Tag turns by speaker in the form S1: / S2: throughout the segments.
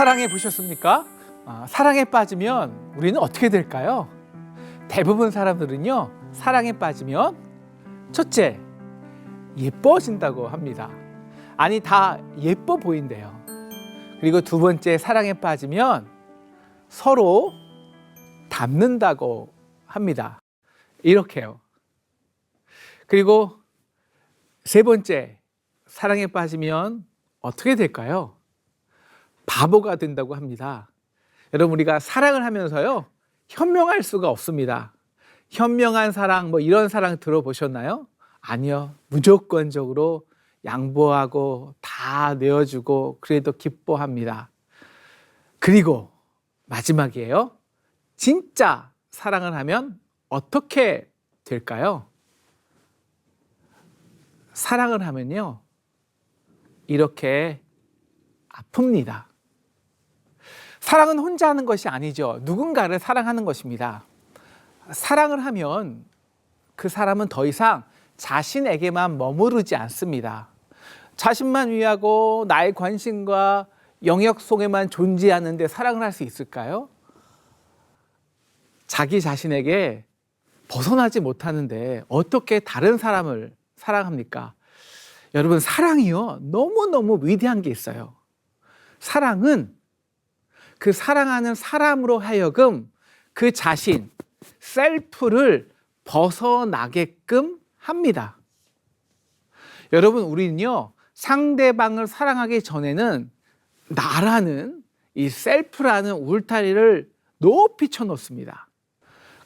S1: 사랑해 보셨습니까? 사랑에 빠지면 우리는 어떻게 될까요? 대부분 사람들은요, 사랑에 빠지면 첫째, 예뻐진다고 합니다. 아니, 다 예뻐 보인대요. 그리고 두 번째, 사랑에 빠지면 서로 닮는다고 합니다. 이렇게요. 그리고 세 번째, 사랑에 빠지면 어떻게 될까요? 바보가 된다고 합니다. 여러분, 우리가 사랑을 하면서요, 현명할 수가 없습니다. 현명한 사랑, 이런 사랑 들어보셨나요? 아니요. 무조건적으로 양보하고 다 내어주고 그래도 기뻐합니다. 그리고 마지막이에요. 진짜 사랑을 하면 어떻게 될까요? 사랑을 하면요, 이렇게 아픕니다. 사랑은 혼자 하는 것이 아니죠. 누군가를 사랑하는 것입니다. 사랑을 하면 그 사람은 더 이상 자신에게만 머무르지 않습니다. 자신만 위하고 나의 관심과 영역 속에만 존재하는데 사랑을 할 수 있을까요? 자기 자신에게 벗어나지 못하는데 어떻게 다른 사람을 사랑합니까? 여러분, 사랑이요, 너무너무 위대한 게 있어요. 사랑은 그 사랑하는 사람으로 하여금 그 자신, 셀프를 벗어나게끔 합니다. 여러분, 우리는요, 상대방을 사랑하기 전에는 나라는 이 셀프라는 울타리를 높이 쳐놓습니다.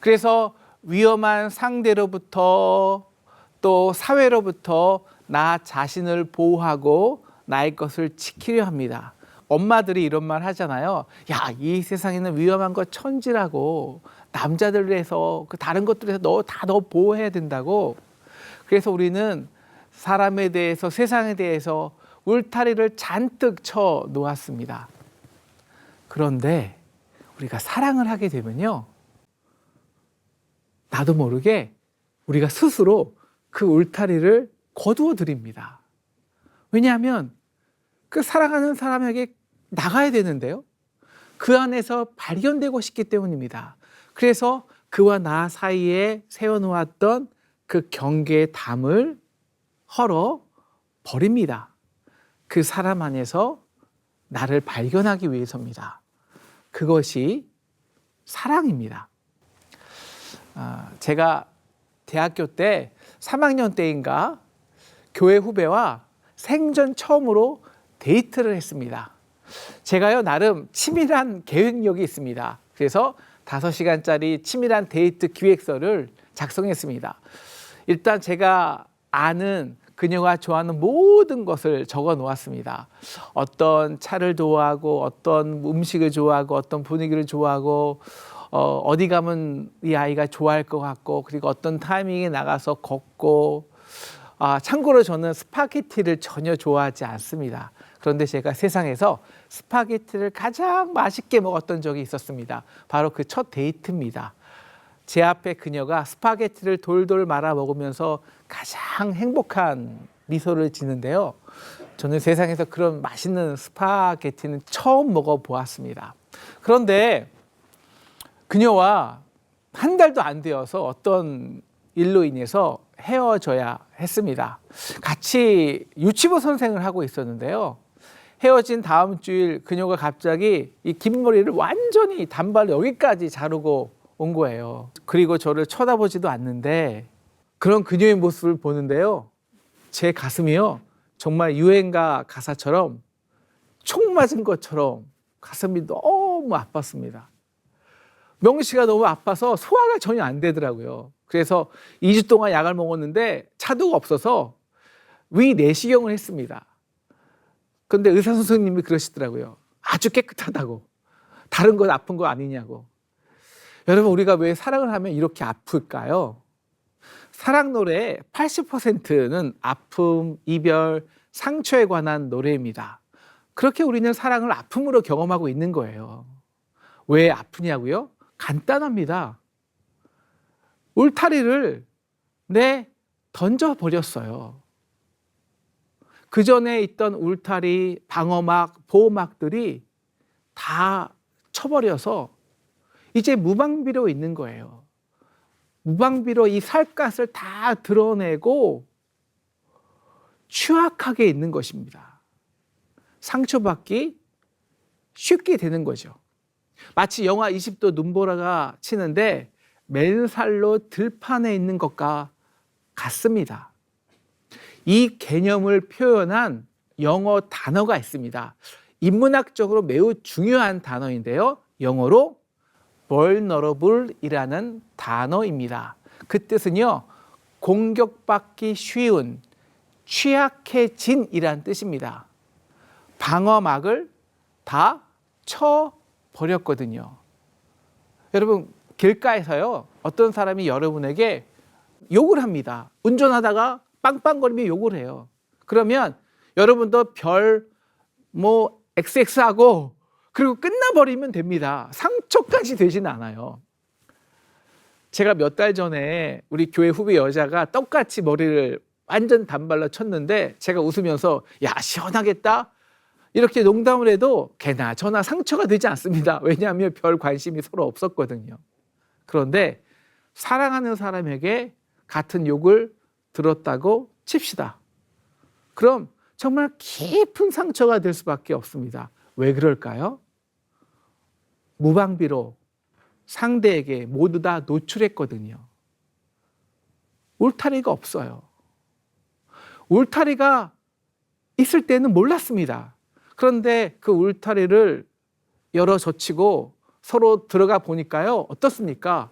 S1: 그래서 위험한 상대로부터 또 사회로부터 나 자신을 보호하고 나의 것을 지키려 합니다. 엄마들이 이런 말 하잖아요. 야, 이 세상에는 위험한 거 천지라고. 남자들에서 그 다른 것들에서 너 보호해야 된다고. 그래서 우리는 사람에 대해서, 세상에 대해서 울타리를 잔뜩 쳐 놓았습니다. 그런데 우리가 사랑을 하게 되면요, 나도 모르게 우리가 스스로 그 울타리를 거두어 드립니다. 왜냐하면 그 사랑하는 사람에게 나가야 되는데요, 그 안에서 발견되고 싶기 때문입니다. 그래서 그와 나 사이에 세워놓았던 그 경계의 담을 헐어 버립니다. 그 사람 안에서 나를 발견하기 위해서입니다. 그것이 사랑입니다. 제가 대학교 때 3학년 때인가 교회 후배와 생전 처음으로 데이트를 했습니다. 제가요, 나름 치밀한 계획력이 있습니다. 그래서 5시간짜리 치밀한 데이트 기획서를 작성했습니다. 일단 제가 아는 그녀가 좋아하는 모든 것을 적어 놓았습니다. 어떤 차를 좋아하고, 어떤 음식을 좋아하고, 어떤 분위기를 좋아하고, 어디 가면 이 아이가 좋아할 것 같고, 그리고 어떤 타이밍에 나가서 걷고. 참고로 저는 스파게티를 전혀 좋아하지 않습니다. 그런데 제가 세상에서 스파게티를 가장 맛있게 먹었던 적이 있었습니다. 바로 그 첫 데이트입니다. 제 앞에 그녀가 스파게티를 돌돌 말아 먹으면서 가장 행복한 미소를 지는데요, 저는 세상에서 그런 맛있는 스파게티는 처음 먹어보았습니다. 그런데 그녀와 한 달도 안 되어서 어떤 일로 인해서 헤어져야 했습니다. 같이 유치부 선생을 하고 있었는데요, 헤어진 다음 주일 그녀가 갑자기 이 긴 머리를 완전히 단발로 여기까지 자르고 온 거예요. 그리고 저를 쳐다보지도 않는데, 그런 그녀의 모습을 보는데요, 제 가슴이요, 정말 유행가 가사처럼 총 맞은 것처럼 가슴이 너무 아팠습니다. 명시가 너무 아파서 소화가 전혀 안 되더라고요. 그래서 2주 동안 약을 먹었는데 차도가 없어서 위 내시경을 했습니다. 그런데 의사 선생님이 그러시더라고요. 아주 깨끗하다고. 다른 건 아픈 거 아니냐고. 여러분, 우리가 왜 사랑을 하면 이렇게 아플까요? 사랑 노래의 80%는 아픔, 이별, 상처에 관한 노래입니다. 그렇게 우리는 사랑을 아픔으로 경험하고 있는 거예요. 왜 아프냐고요? 간단합니다. 울타리를 던져버렸어요. 그 전에 있던 울타리, 방어막, 보호막들이 다 쳐버려서 이제 무방비로 있는 거예요. 무방비로 이 살갗을 다 드러내고 취약하게 있는 것입니다. 상처받기 쉽게 되는 거죠. 마치 영화 20도 눈보라가 치는데 맨살로 들판에 있는 것과 같습니다. 이 개념을 표현한 영어 단어가 있습니다. 인문학적으로 매우 중요한 단어인데요. 영어로 vulnerable이라는 단어입니다. 그 뜻은요, 공격받기 쉬운, 취약해진이란 뜻입니다. 방어막을 다 쳐버렸거든요. 여러분, 길가에서요, 어떤 사람이 여러분에게 욕을 합니다. 운전하다가 빵빵거리며 욕을 해요. 그러면 여러분도 XX하고 그리고 끝나버리면 됩니다. 상처까지 되지는 않아요. 제가 몇 달 전에 우리 교회 후배 여자가 떡같이 머리를 완전 단발로 쳤는데 제가 웃으면서 야, 시원하겠다 이렇게 농담을 해도 걔나 저나 상처가 되지 않습니다. 왜냐하면 별 관심이 서로 없었거든요. 그런데 사랑하는 사람에게 같은 욕을 들었다고 칩시다. 그럼 정말 깊은 상처가 될 수밖에 없습니다. 왜 그럴까요? 무방비로 상대에게 모두 다 노출했거든요. 울타리가 없어요. 울타리가 있을 때는 몰랐습니다. 그런데 그 울타리를 열어 젖히고 서로 들어가 보니까요, 어떻습니까?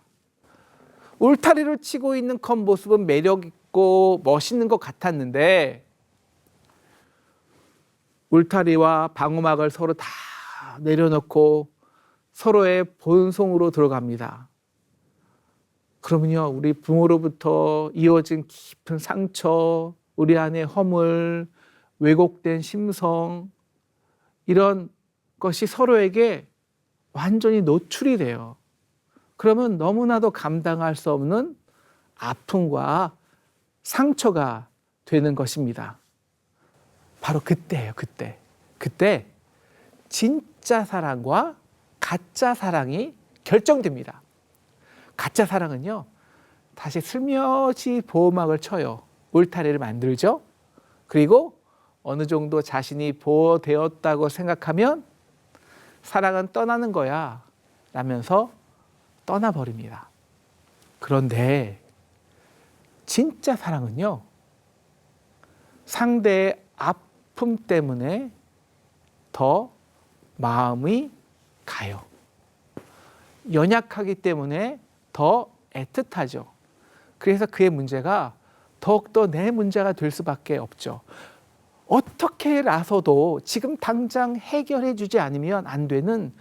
S1: 울타리를 치고 있는 겉모습은 매력 있고 멋있는 것 같았는데 울타리와 방어막을 서로 다 내려놓고 서로의 본성으로 들어갑니다. 그러면요, 우리 부모로부터 이어진 깊은 상처, 우리 안의 허물, 왜곡된 심성, 이런 것이 서로에게 완전히 노출이 돼요. 그러면 너무나도 감당할 수 없는 아픔과 상처가 되는 것입니다. 바로 그때예요, 그때. 그때 진짜 사랑과 가짜 사랑이 결정됩니다. 가짜 사랑은요, 다시 슬며시 보호막을 쳐요. 울타리를 만들죠. 그리고 어느 정도 자신이 보호되었다고 생각하면 사랑은 떠나는 거야 라면서 떠나버립니다. 그런데 진짜 사랑은요, 상대의 아픔 때문에 더 마음이 가요. 연약하기 때문에 더 애틋하죠. 그래서 그의 문제가 더욱더 내 문제가 될 수밖에 없죠. 어떻게라서도 지금 당장 해결해 주지 않으면 안 되는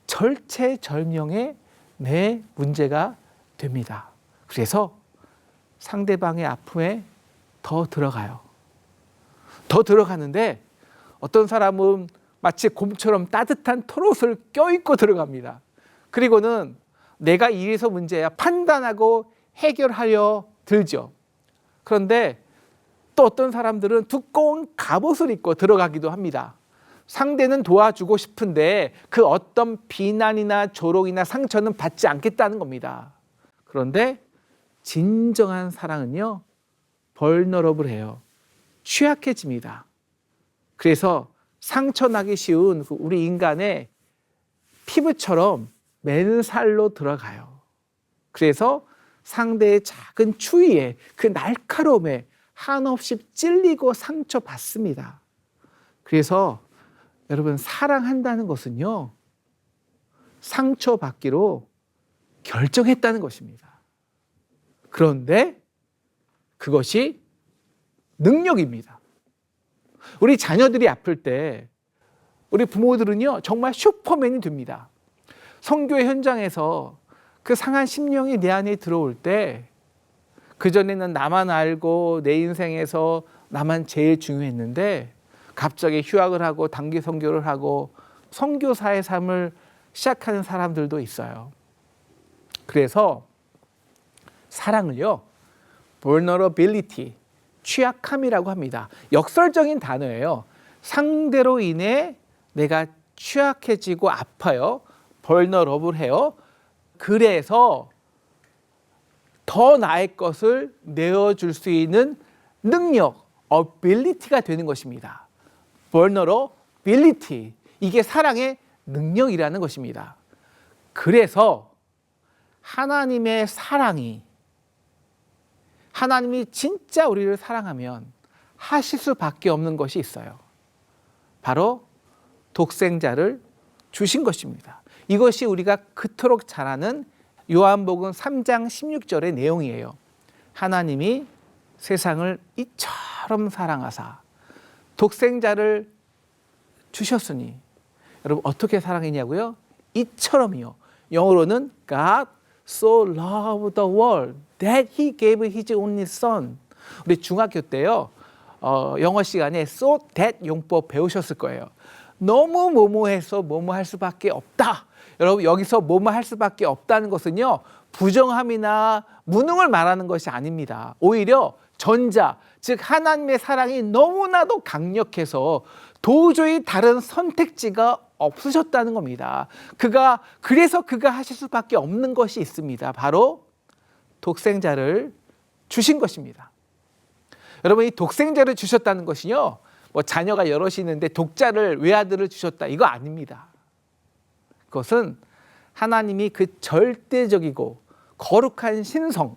S1: 절체절명의 내 문제가 됩니다. 그래서 상대방의 아픔에 더 들어가요. 더 들어가는데 어떤 사람은 마치 곰처럼 따뜻한 털옷을 껴입고 들어갑니다. 그리고는 내가 이래서 문제야 판단하고 해결하려 들죠. 그런데 또 어떤 사람들은 두꺼운 갑옷을 입고 들어가기도 합니다. 상대는 도와주고 싶은데 그 어떤 비난이나 조롱이나 상처는 받지 않겠다는 겁니다. 그런데 진정한 사랑은요, 벌너러블해요. 취약해집니다. 그래서 상처나기 쉬운 우리 인간의 피부처럼 맨살로 들어가요. 그래서 상대의 작은 추위에 그 날카로움에 한없이 찔리고 상처받습니다. 그래서 여러분, 사랑한다는 것은요, 상처받기로 결정했다는 것입니다. 그런데 그것이 능력입니다. 우리 자녀들이 아플 때 우리 부모들은요, 정말 슈퍼맨이 됩니다. 선교의 현장에서 그 상한 심령이 내 안에 들어올 때 그전에는 나만 알고 내 인생에서 나만 제일 중요했는데 갑자기 휴학을 하고 단기 선교를 하고 선교사의 삶을 시작하는 사람들도 있어요. 그래서 사랑을요, vulnerability, 취약함이라고 합니다. 역설적인 단어예요. 상대로 인해 내가 취약해지고 아파요. 벌너러블해요. 그래서 더 나의 것을 내어줄 수 있는 능력, ability가 되는 것입니다. vulnerability. 이게 사랑의 능력이라는 것입니다. 그래서 하나님의 사랑이, 하나님이 진짜 우리를 사랑하면 하실 수밖에 없는 것이 있어요. 바로 독생자를 주신 것입니다. 이것이 우리가 그토록 잘 아는 요한복음 3장 16절의 내용이에요. 하나님이 세상을 이처럼 사랑하사 독생자를 주셨으니, 여러분 어떻게 사랑했냐고요? 이처럼이요. 영어로는 God so loved the world that he gave his only son. 우리 중학교 때요, 영어 시간에 so that 용법 배우셨을 거예요. 너무 뭐뭐해서 뭐뭐 할 수밖에 없다. 여러분 여기서 뭐뭐 할 수밖에 없다는 것은요, 부정함이나 무능을 말하는 것이 아닙니다. 오히려 전자, 즉 하나님의 사랑이 너무나도 강력해서 도저히 다른 선택지가 없으셨다는 겁니다. 그래서 그가 하실 수밖에 없는 것이 있습니다. 바로 독생자를 주신 것입니다. 여러분, 이 독생자를 주셨다는 것이요, 뭐 자녀가 여럿이 있는데 독자를, 외아들을 주셨다, 이거 아닙니다. 그것은 하나님이 그 절대적이고 거룩한 신성,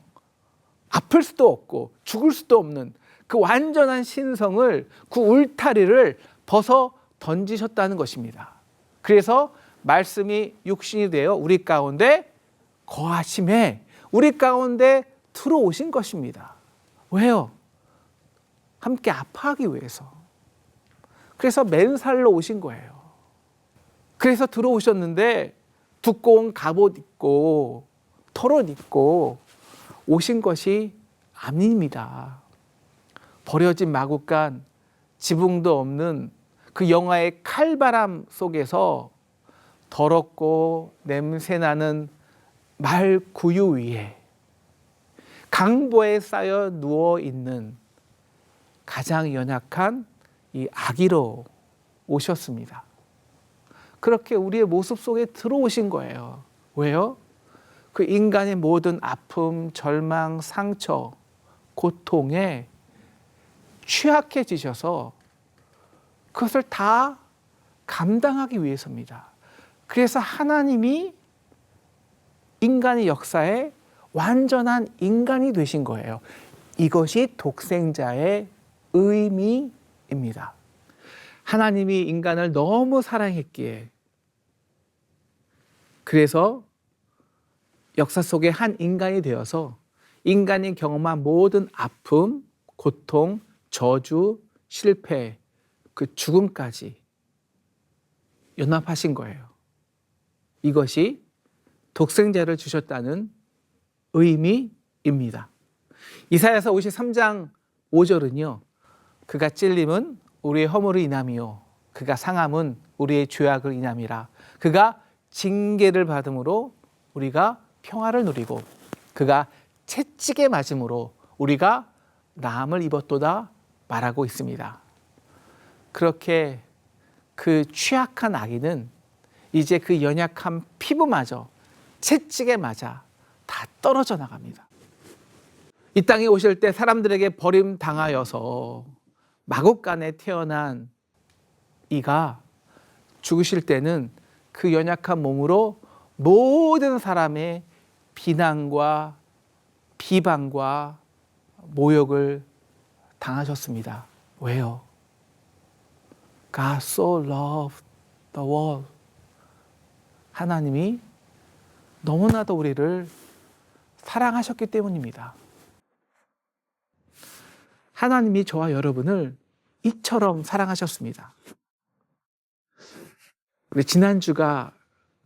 S1: 아플 수도 없고 죽을 수도 없는 그 완전한 신성을, 그 울타리를 벗어 던지셨다는 것입니다. 그래서 말씀이 육신이 되어 우리 가운데 거하심에 우리 가운데 들어오신 것입니다. 왜요? 함께 아파하기 위해서. 그래서 맨살로 오신 거예요. 그래서 들어오셨는데 두꺼운 갑옷 입고 털옷 입고 오신 것이 아닙니다. 버려진 마구간, 지붕도 없는 그 영화의 칼바람 속에서 더럽고 냄새나는 말 구유 위에 강보에 쌓여 누워있는 가장 연약한 이 아기로 오셨습니다. 그렇게 우리의 모습 속에 들어오신 거예요. 왜요? 그 인간의 모든 아픔, 절망, 상처, 고통에 취약해지셔서 그것을 다 감당하기 위해서입니다. 그래서 하나님이 인간의 역사에 완전한 인간이 되신 거예요. 이것이 독생자의 의미입니다. 하나님이 인간을 너무 사랑했기에, 그래서 역사 속에 한 인간이 되어서 인간이 경험한 모든 아픔, 고통, 저주, 실패, 그 죽음까지 연합하신 거예요. 이것이 독생자를 주셨다는 의미입니다. 이사야서 53장 5절은요. 그가 찔림은 우리의 허물을 인함이요 그가 상함은 우리의 죄악을 인함이라. 그가 징계를 받음으로 우리가 평화를 누리고 그가 채찍에 맞음으로 우리가 나음을 입었도다 말하고 있습니다. 그렇게 그 취약한 아기는 이제 그 연약한 피부마저 채찍에 맞아 다 떨어져 나갑니다. 이 땅에 오실 때 사람들에게 버림당하여서 마국간에 태어난 이가 죽으실 때는 그 연약한 몸으로 모든 사람의 비난과 비방과 모욕을 당하셨습니다. 왜요? God so loved the world. 하나님이 너무나도 우리를 사랑하셨기 때문입니다. 하나님이 저와 여러분을 이처럼 사랑하셨습니다. 우리 지난주가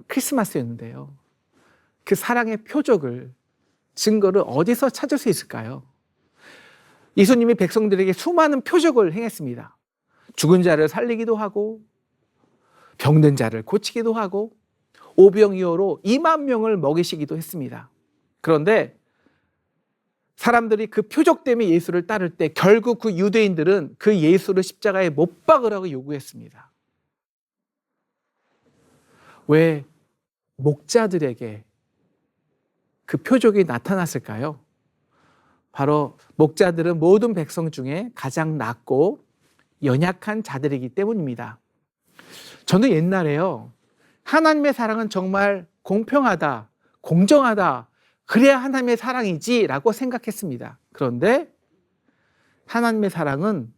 S1: 크리스마스였는데요. 그 사랑의 표적을, 증거를 어디서 찾을 수 있을까요? 예수님이 백성들에게 수많은 표적을 행했습니다. 죽은 자를 살리기도 하고 병든 자를 고치기도 하고 오병이어로 2만 명을 먹이시기도 했습니다. 그런데 사람들이 그 표적 때문에 예수를 따를 때 결국 그 유대인들은 그 예수를 십자가에 못 박으라고 요구했습니다. 왜 목자들에게 그 표적이 나타났을까요? 바로 목자들은 모든 백성 중에 가장 낮고 연약한 자들이기 때문입니다. 저는 옛날에요, 하나님의 사랑은 정말 공평하다, 공정하다, 그래야 하나님의 사랑이지 라고 생각했습니다. 그런데 하나님의 사랑은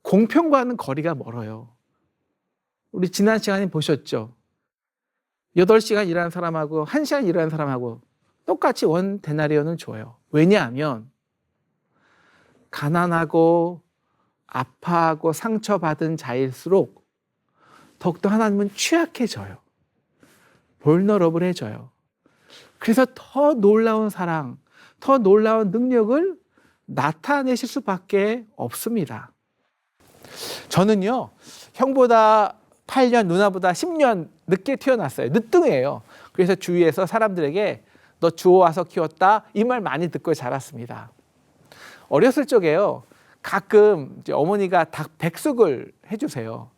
S1: 공평과는 거리가 멀어요. 우리 지난 시간에 보셨죠? 8시간 일하는 사람하고 1시간 일하는 사람하고 똑같이 원 데나리온을 줘요. 왜냐하면 가난하고 아파하고 상처받은 자일수록 더욱더 하나님은 취약해져요. 볼너러블해져요. 그래서 더 놀라운 사랑, 더 놀라운 능력을 나타내실 수밖에 없습니다. 저는요, 형보다 8년, 누나보다 10년 늦게 태어났어요. 늦둥이에요. 그래서 주위에서 사람들에게 너 주워와서 키웠다, 이 말 많이 듣고 자랐습니다. 어렸을 적에요, 가끔 이제 어머니가 닭 백숙을 해주세요.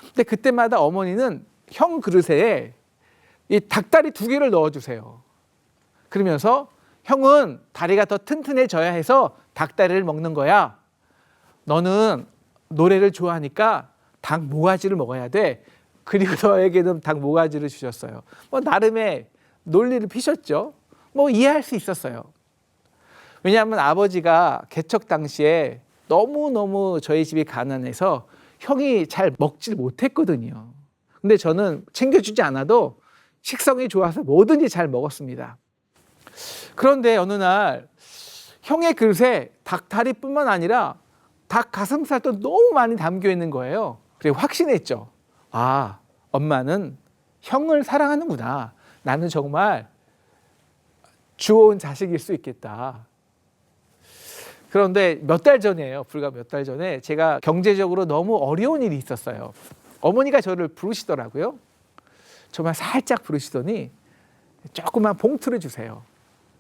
S1: 근데 그때마다 어머니는 형 그릇에 이 닭다리 2개를 넣어주세요. 그러면서 형은 다리가 더 튼튼해져야 해서 닭다리를 먹는 거야. 너는 노래를 좋아하니까 닭 모가지를 먹어야 돼. 그리고 너에게는 닭 모가지를 주셨어요. 뭐 나름의 논리를 피셨죠. 뭐 이해할 수 있었어요. 왜냐하면 아버지가 개척 당시에 너무너무 저희 집이 가난해서 형이 잘 먹질 못했거든요. 근데 저는 챙겨주지 않아도 식성이 좋아서 뭐든지 잘 먹었습니다. 그런데 어느 날 형의 그릇에 닭다리뿐만 아니라 닭 가슴살도 너무 많이 담겨 있는 거예요. 그리고 확신했죠. 아, 엄마는 형을 사랑하는구나. 나는 정말 주워온 자식일 수 있겠다. 그런데 몇 달 전이에요. 불과 몇 달 전에 제가 경제적으로 너무 어려운 일이 있었어요. 어머니가 저를 부르시더라고요. 정말 살짝 부르시더니 조그만 봉투를 주세요.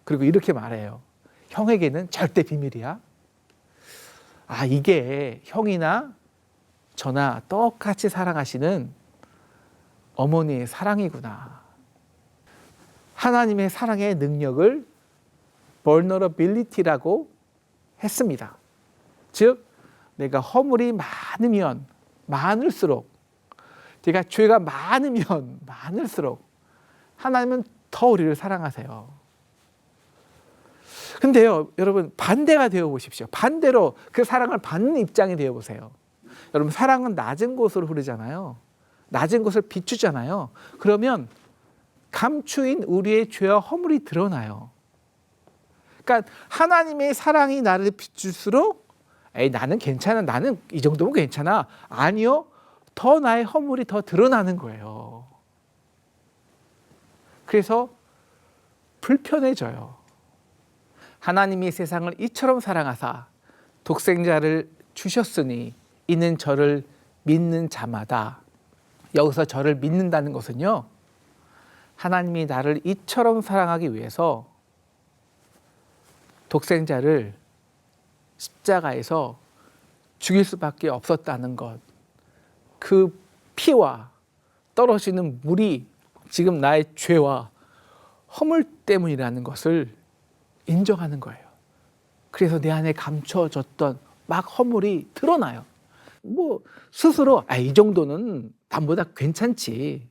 S1: 그리고 이렇게 말해요. 형에게는 절대 비밀이야. 아, 이게 형이나 저나 똑같이 사랑하시는 어머니의 사랑이구나. 하나님의 사랑의 능력을 vulnerability라고 했습니다. 즉, 내가 허물이 많으면 많을수록, 내가 죄가 많으면 많을수록 하나님은 더 우리를 사랑하세요. 근데요, 여러분, 반대가 되어 보십시오. 반대로 그 사랑을 받는 입장이 되어 보세요. 여러분, 사랑은 낮은 곳으로 흐르잖아요. 낮은 곳을 비추잖아요. 그러면 감추인 우리의 죄와 허물이 드러나요. 그러니까 하나님의 사랑이 나를 비출수록 에이, 나는 괜찮아. 나는 이 정도면 괜찮아. 아니요. 더 나의 허물이 더 드러나는 거예요. 그래서 불편해져요. 하나님이 세상을 이처럼 사랑하사 독생자를 주셨으니 이는 저를 믿는 자마다. 여기서 저를 믿는다는 것은요, 하나님이 나를 이처럼 사랑하기 위해서 독생자를 십자가에서 죽일 수밖에 없었다는 것, 그 피와 떨어지는 물이 지금 나의 죄와 허물 때문이라는 것을 인정하는 거예요. 그래서 내 안에 감춰졌던 막 허물이 드러나요. 뭐 스스로 이 정도는 남보다 괜찮지,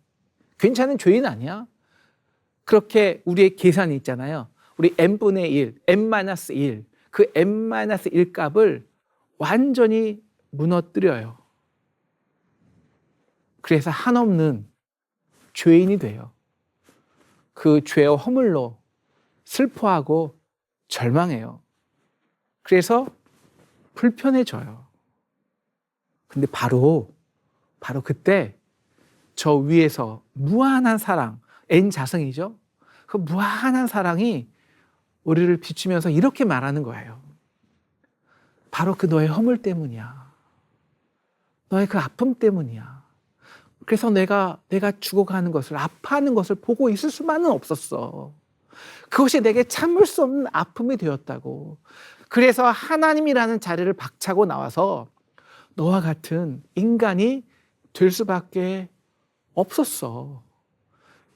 S1: 괜찮은 죄인 아니야, 그렇게 우리의 계산이 있잖아요. 우리 n분의 1, n-1, 그 n-1 값을 완전히 무너뜨려요. 그래서 한없는 죄인이 돼요. 그 죄와 허물로 슬퍼하고 절망해요. 그래서 불편해져요. 근데 바로 그때 저 위에서 무한한 사랑, N자성이죠. 그 무한한 사랑이 우리를 비추면서 이렇게 말하는 거예요. 바로 그 너의 허물 때문이야. 너의 그 아픔 때문이야. 그래서 내가 죽어가는 것을, 아파하는 것을 보고 있을 수만은 없었어. 그것이 내게 참을 수 없는 아픔이 되었다고. 그래서 하나님이라는 자리를 박차고 나와서 너와 같은 인간이 될 수밖에 없었어.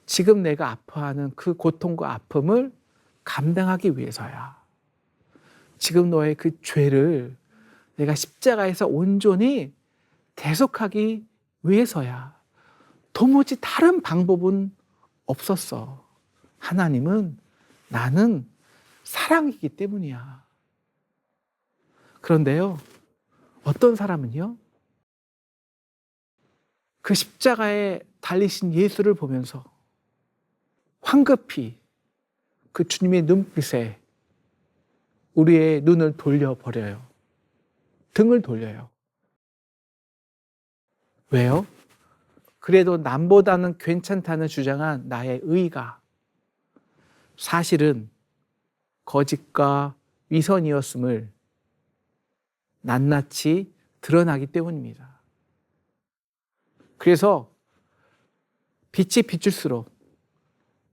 S1: 지금 내가 아파하는 그 고통과 아픔을 감당하기 위해서야. 지금 너의 그 죄를 내가 십자가에서 온전히 대속하기 위해서야. 도무지 다른 방법은 없었어. 하나님은 나는 사랑이기 때문이야. 그런데요, 어떤 사람은요, 그 십자가에 달리신 예수를 보면서 황급히 그 주님의 눈빛에 우리의 눈을 돌려버려요. 등을 돌려요. 왜요? 그래도 남보다는 괜찮다는 주장한 나의 의가 사실은 거짓과 위선이었음을 낱낱이 드러나기 때문입니다. 그래서 빛이 비출수록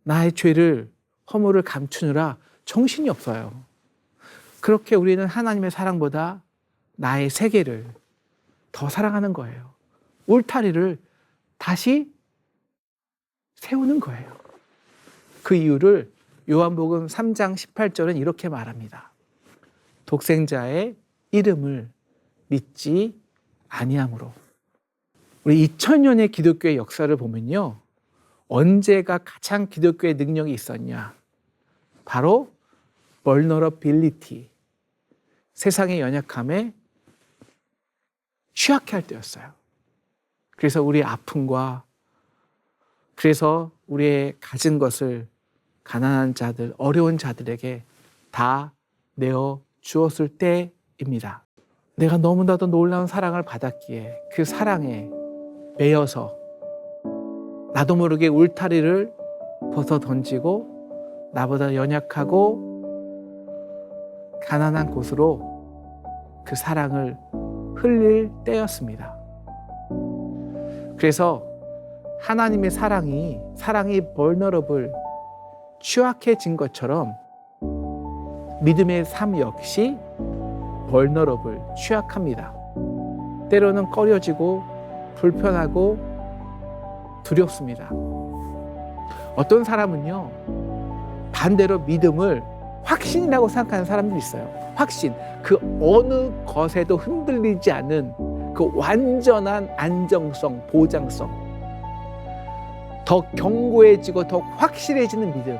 S1: 나의 죄를, 허물을 감추느라 정신이 없어요. 그렇게 우리는 하나님의 사랑보다 나의 세계를 더 사랑하는 거예요. 울타리를 다시 세우는 거예요. 그 이유를 요한복음 3장 18절은 이렇게 말합니다. 독생자의 이름을 믿지 아니함으로. 우리 2000년의 기독교의 역사를 보면요, 언제가 가장 기독교의 능력이 있었냐? 바로 vulnerability, 세상의 연약함에 취약해 할 때였어요. 그래서 우리의 아픔과, 그래서 우리의 가진 것을 가난한 자들, 어려운 자들에게 다 내어 주었을 때입니다. 내가 너무나도 놀라운 사랑을 받았기에 그 사랑에 매여서 나도 모르게 울타리를 벗어 던지고 나보다 연약하고 가난한 곳으로 그 사랑을 흘릴 때였습니다. 그래서 하나님의 사랑이 vulnerable, 취약해진 것처럼 믿음의 삶 역시 vulnerable, 취약합니다. 때로는 꺼려지고 불편하고 두렵습니다. 어떤 사람은요, 반대로 믿음을 확신이라고 생각하는 사람들이 있어요. 확신, 그 어느 것에도 흔들리지 않는 그 완전한 안정성, 보장성, 더 견고해지고 더 확실해지는 믿음.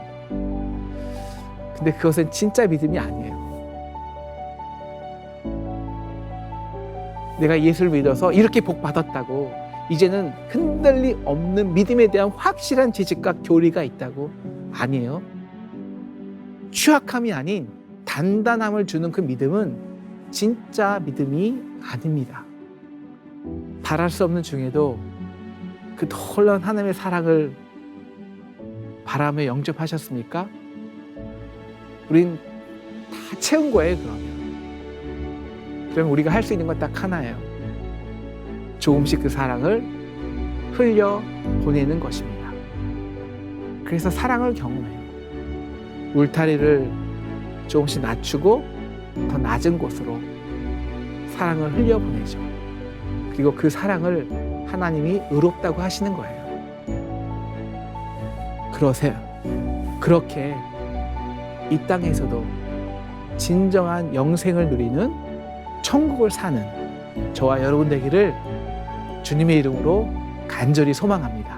S1: 근데 그것은 진짜 믿음이 아니에요. 내가 예수를 믿어서 이렇게 복 받았다고 이제는 흔들림 없는 믿음에 대한 확실한 지식과 교리가 있다고? 아니에요. 취약함이 아닌 단단함을 주는 그 믿음은 진짜 믿음이 아닙니다. 바랄 수 없는 중에도 그 놀라운 하나님의 사랑을 바라며 영접하셨습니까? 우린 다 채운 거예요, 그러면. 그럼 우리가 할 수 있는 건 딱 하나예요. 조금씩 그 사랑을 흘려 보내는 것입니다. 그래서 사랑을 경험해요. 울타리를 조금씩 낮추고 더 낮은 곳으로 사랑을 흘려 보내죠. 그리고 그 사랑을 하나님이 의롭다고 하시는 거예요. 그러세요. 그렇게 이 땅에서도 진정한 영생을 누리는 천국을 사는 저와 여러분 되기를 주님의 이름으로 간절히 소망합니다.